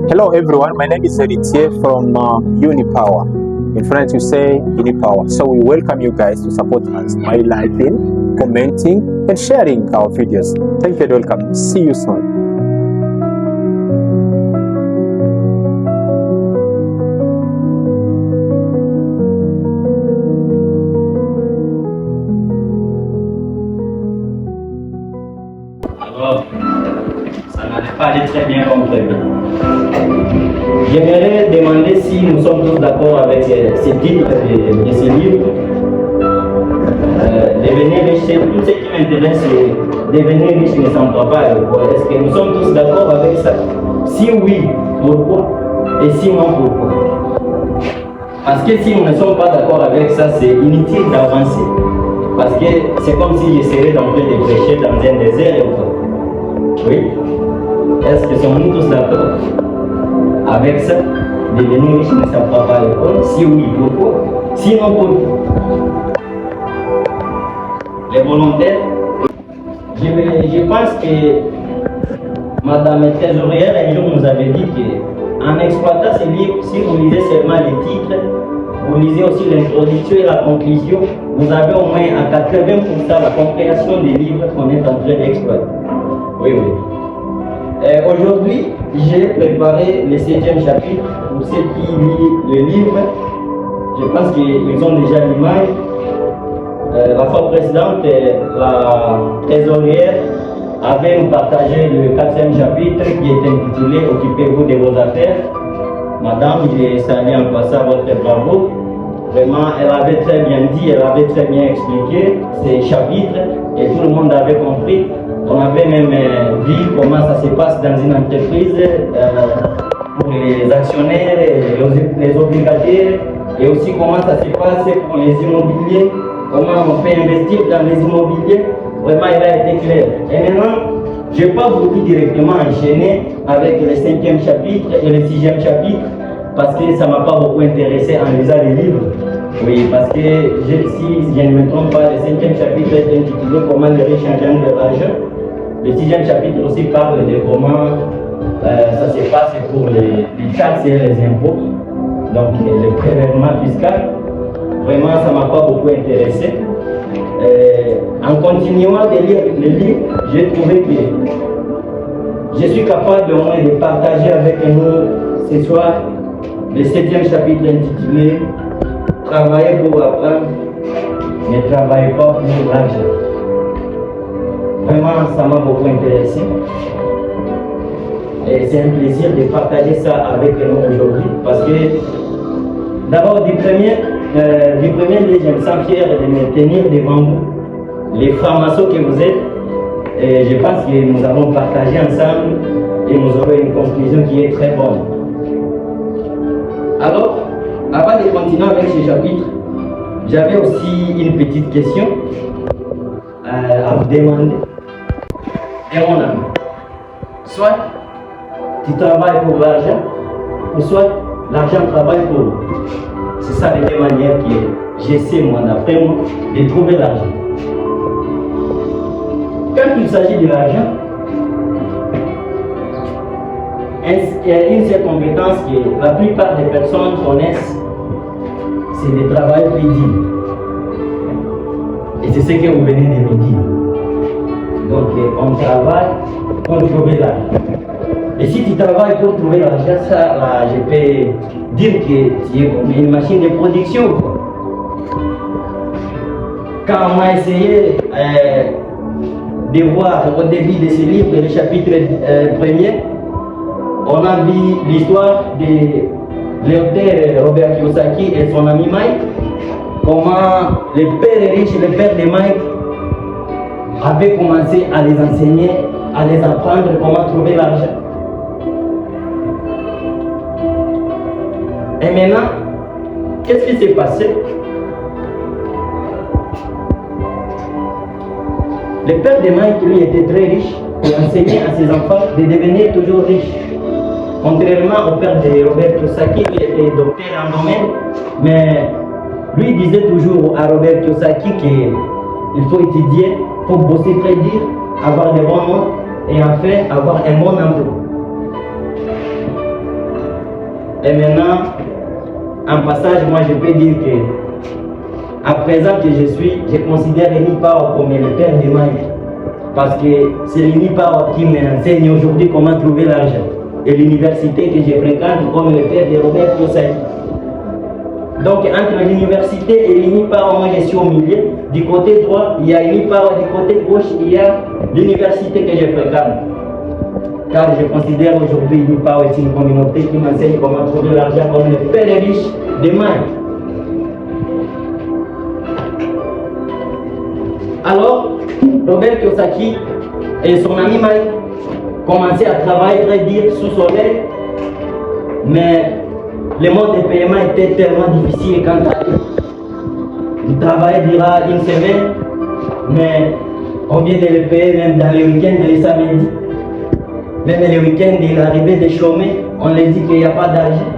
Hello everyone, my name is Eritier from Unipower. In French you say Unipower. So we welcome you guys to support us by liking, commenting and sharing our videos. Thank you and welcome. See you soon. Alors, ça n'allait pas aller très bien comme prévu. J'aimerais demander si nous sommes tous d'accord avec ces titres de ces livres. Devenir riche, tout ce qui m'intéresse, c'est devenir riche ne s'entend pas. Est-ce que nous sommes tous d'accord avec ça? Si oui, pourquoi? Et si non, pourquoi? Parce que si nous ne sommes pas d'accord avec ça, c'est inutile d'avancer. Parce que c'est comme si j'essaierais d'entrer de prêcher dans un désert. Oui. Est-ce que sommes-nous tous d'accord avec ça? Devenir riche ne s'apprend pas à l'école. Si oui, pourquoi? Sinon, pourquoi? Les volontaires, je pense que Madame Trésorière un jour nous avait dit qu'en exploitant ces livres, si vous lisez seulement les titres, vous lisez aussi l'introduction et la conclusion, vous avez au moins à 80% la compréhension des livres qu'on est en train d'exploiter. Oui. Aujourd'hui, j'ai préparé le 7e chapitre pour ceux qui lisent le livre. Je pense qu'ils ont déjà l'image. La fois précédente, la trésorière avait nous partagé le 4e chapitre qui est intitulé « Occupez-vous de vos affaires ». Madame, j'ai salué en passant votre bravo. Vraiment, elle avait très bien dit, elle avait très bien expliqué ces chapitres et tout le monde avait compris. On avait même vu comment ça se passe dans une entreprise pour les actionnaires, les obligataires et aussi comment ça se passe pour les immobiliers, comment on peut investir dans les immobiliers. Vraiment, il a été clair. Et maintenant, je n'ai pas voulu directement enchaîner avec le 5e chapitre et le 6e chapitre parce que ça ne m'a pas beaucoup intéressé en lisant les livres. Oui, parce que si je ne me trompe pas, le 5e chapitre est intitulé « Comment les riches engendrent de l'argent ». Le 6e chapitre aussi parle de comment ça se passe pour les taxes et les impôts, donc le prélèvement fiscal. Vraiment, ça ne m'a pas beaucoup intéressé. En continuant de lire le livre, j'ai trouvé que je suis capable au moins de partager avec nous ce soir le 7e chapitre intitulé « Travaillez pour apprendre, ne travaillez pas pour l'argent ». Vraiment, ça m'a beaucoup intéressé. Et c'est un plaisir de partager ça avec nous aujourd'hui parce que d'abord du premier lieu, je me sens fier de me tenir devant vous, les francs-maçons que vous êtes. Et je pense que nous allons partager ensemble et nous aurons une conclusion qui est très bonne. Alors, avant de continuer avec ce chapitre, j'avais aussi une petite question à vous demander. Et mon ami, soit tu travailles pour l'argent, ou soit l'argent travaille pour vous. C'est ça les deux manières que j'essaie, moi, d'après moi, de trouver l'argent. Quand il s'agit de l'argent, il y a une seule compétence que la plupart des personnes connaissent, c'est le travail pénible. Et c'est ce que vous venez de me dire. Donc on travaille pour trouver l'argent. Et si tu travailles pour trouver l'argent, ça, là, je peux dire que tu es comme une machine de production. Quand on a essayé de voir au début de ce livre, le chapitre 1er, on a vu l'histoire de l'auteur Robert Kiyosaki et son ami Mike, comment le père riche, le père de Mike, avait commencé à les enseigner, à les apprendre comment trouver l'argent. Et maintenant, qu'est-ce qui s'est passé? Le père de Mike, lui, était très riche et enseignait à ses enfants de devenir toujours riches. Contrairement au père de Robert Kiyosaki, qui était docteur en domaine, mais lui disait toujours à Robert Kiyosaki qu'il faut étudier, il faut bosser très dur, avoir des bons notes et enfin avoir un bon emploi. Et maintenant, en passage, moi je peux dire que à présent que je considère Eni Power comme le père de Mike. Parce que c'est Eni Power qui m'enseigne aujourd'hui comment trouver l'argent. Et l'université que je fréquente comme le père de Robert Kiyosaki. Donc entre l'université et Eni Power, moi je suis au milieu. Du côté droit, il y a Eni Power, du côté gauche, il y a l'université que je fréquente. Car je considère aujourd'hui Eni Power est une communauté qui m'enseigne comment trouver l'argent comme le père des riches demain. Alors, Robert Kiyosaki et son ami Mike commençaient à travailler très dur sous soleil, mais le mode de paiement était tellement difficile quant à eux. Il travaillait durant une semaine, mais on vient de le payer même dans les week-ends et les samedis. Même les week-ends, il arrivait de chômer, on lui dit qu'il n'y a pas d'argent.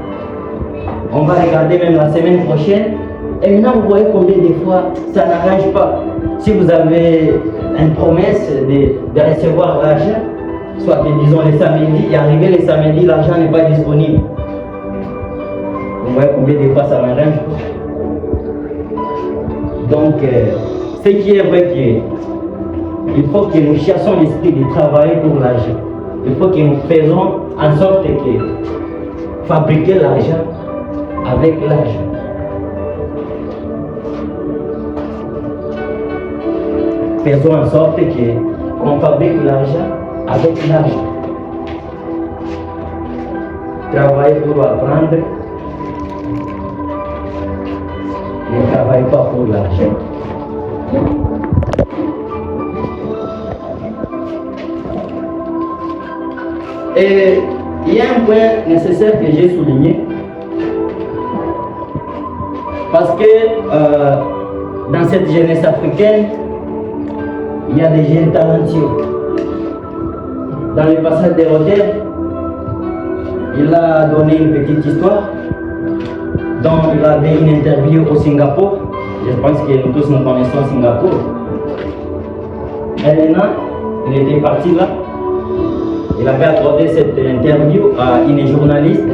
On va regarder même la semaine prochaine. Et maintenant, vous voyez combien de fois ça n'arrange pas. Si vous avez une promesse de recevoir l'argent, soit que disons les samedis, et arrivé les samedis, l'argent n'est pas disponible. Vous voyez combien de fois ça m'arrange pas. Donc, ce qui est vrai, il faut que nous cherchions l'esprit de travailler pour l'argent. Il faut que nous faisons en sorte que fabriquer l'argent avec l'argent. Faisons en sorte qu'on fabrique l'argent avec l'argent. Travaillez pour apprendre. Ne travaillez pas pour l'argent. Et il y a un point nécessaire que j'ai souligné. Parce que dans cette jeunesse africaine, il y a des jeunes talentueux. Dans le passage de Roder, il a donné une petite histoire dont il avait une interview au Singapour. Je pense que nous tous nous connaissons Singapour. Et maintenant, il était parti là. Il avait accordé cette interview à une journaliste.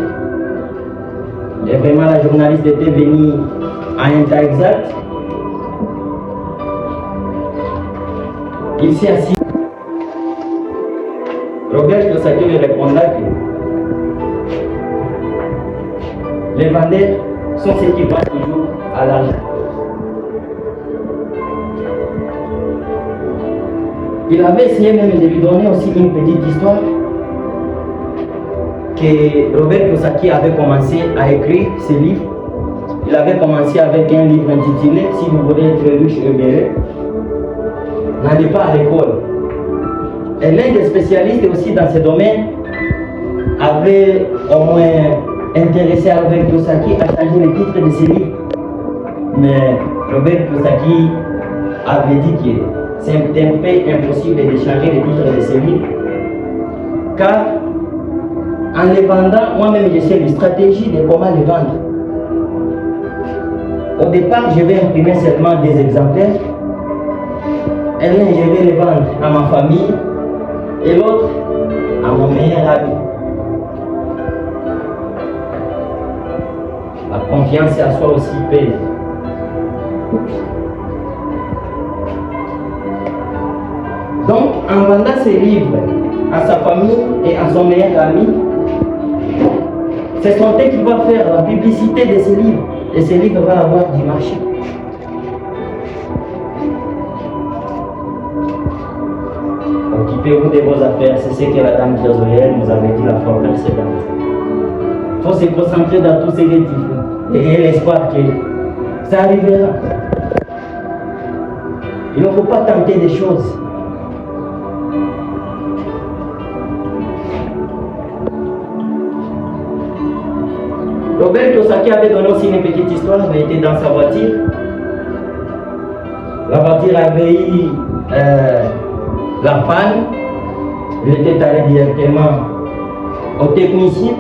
Et vraiment, la journaliste était venue à un temps exact. Il s'est assis. Robert Kiyosaki lui répondit que les vendeurs sont ceux qui pensent toujours à l'argent. Il avait essayé même de lui donner aussi une petite histoire que Robert Kiyosaki avait commencé à écrire ses livres. Il avait commencé avec un livre intitulé « Si vous voulez être riche et heureux, n'allez pas à l'école ». Et l'un des spécialistes aussi dans ce domaine avait au moins intéressé à Robert Kiyosaki à changer le titre de ses livres. Mais Robert Kiyosaki avait dit que c'est un fait impossible de changer le titre de ses livres, car en les vendant, moi-même je sais une stratégie de comment les vendre. Au départ, je vais imprimer seulement des exemplaires, et l'un je vais les vendre à ma famille, et l'autre à mon meilleur ami. La confiance à soi aussi pèse. Donc, en vendant ses livres à sa famille et à son meilleur ami, c'est son tête qui va faire la publicité de ses livres. Et ces livres vont avoir du marché. Occupez-vous de vos affaires, c'est ce que la dame trésorière nous avait dit la fois précédente. Il faut se concentrer dans tout ce que tu fais. Et l'espoir que ça arrivera. Il ne faut pas tenter des choses. Robert Kiyosaki avait donné aussi une petite histoire. Il était dans sa voiture. La voiture avait eu la panne. Il était allé directement au technicien.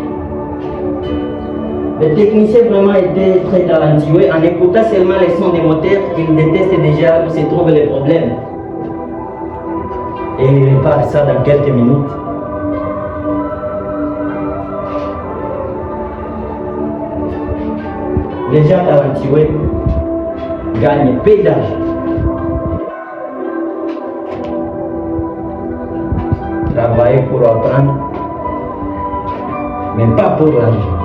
Le technicien vraiment était très talentueux. En écoutant seulement les sons des moteurs, il déteste déjà où se trouvent les problèmes. Et il répare ça dans quelques minutes. les gens talentueux gagnent peu d'argent. Travailler pour apprendre, mais pas pour l'argent.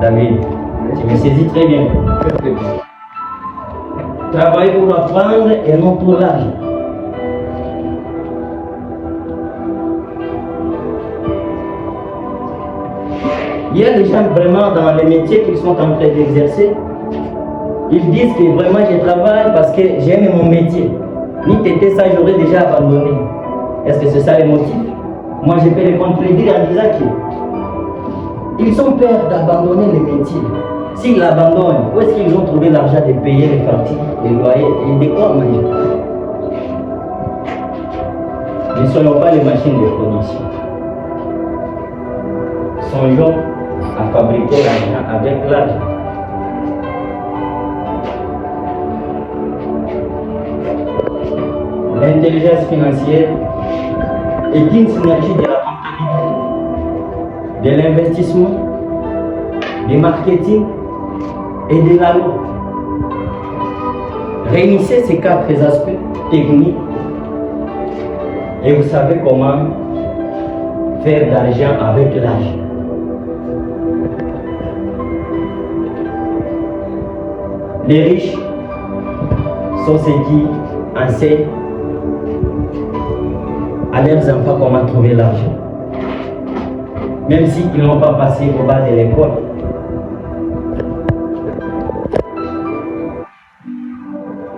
David, tu me saisis très bien. Travailler pour apprendre et non pour l'argent. Il y a des gens vraiment dans les métiers qu'ils sont en train d'exercer. Ils disent que vraiment je travaille parce que j'aime mon métier. Ni t'étais ça, j'aurais déjà abandonné. Est-ce que c'est ça le motif? Moi je peux les contredire en disant qu'ils sont peur d'abandonner les métiers. S'ils l'abandonnent, où est-ce qu'ils ont trouvé l'argent de payer les factures, les loyers et de quoi manger? Ne soyons pas les machines de production. Songeons à fabriquer l'argent avec l'argent. L'intelligence financière est une synergie de la comptabilité, de l'investissement, du marketing et de la loi. Réunissez ces 4 aspects techniques et vous savez comment faire d'argent avec l'argent. Les riches sont ceux qui enseignent à leurs enfants comment trouver l'argent, même s'ils n'ont pas passé au bas de l'école.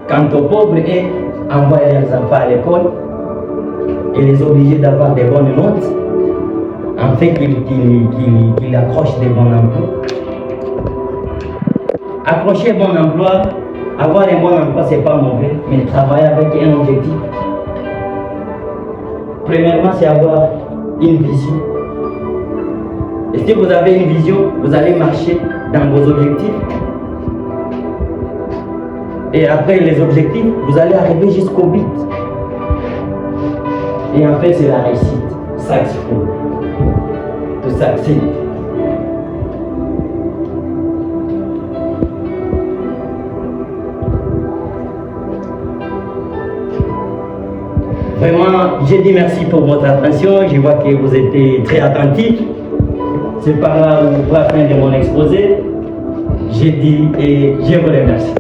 Quant aux pauvres, ils envoient leurs enfants à l'école et les obligent d'avoir des bonnes notes, en fait qu'ils accrochent des bons emplois. Accrocher un bon emploi, avoir un bon emploi, c'est pas mauvais, mais travailler avec un objectif. Premièrement, c'est avoir une vision. Et si vous avez une vision, vous allez marcher dans vos objectifs. Et après les objectifs, vous allez arriver jusqu'au but. Et en fait, c'est la réussite. Successful. To succeed. Vraiment, je dis merci pour votre attention. Je vois que vous êtes très attentifs. C'est par là la fin de mon exposé. Je dis et je vous remercie.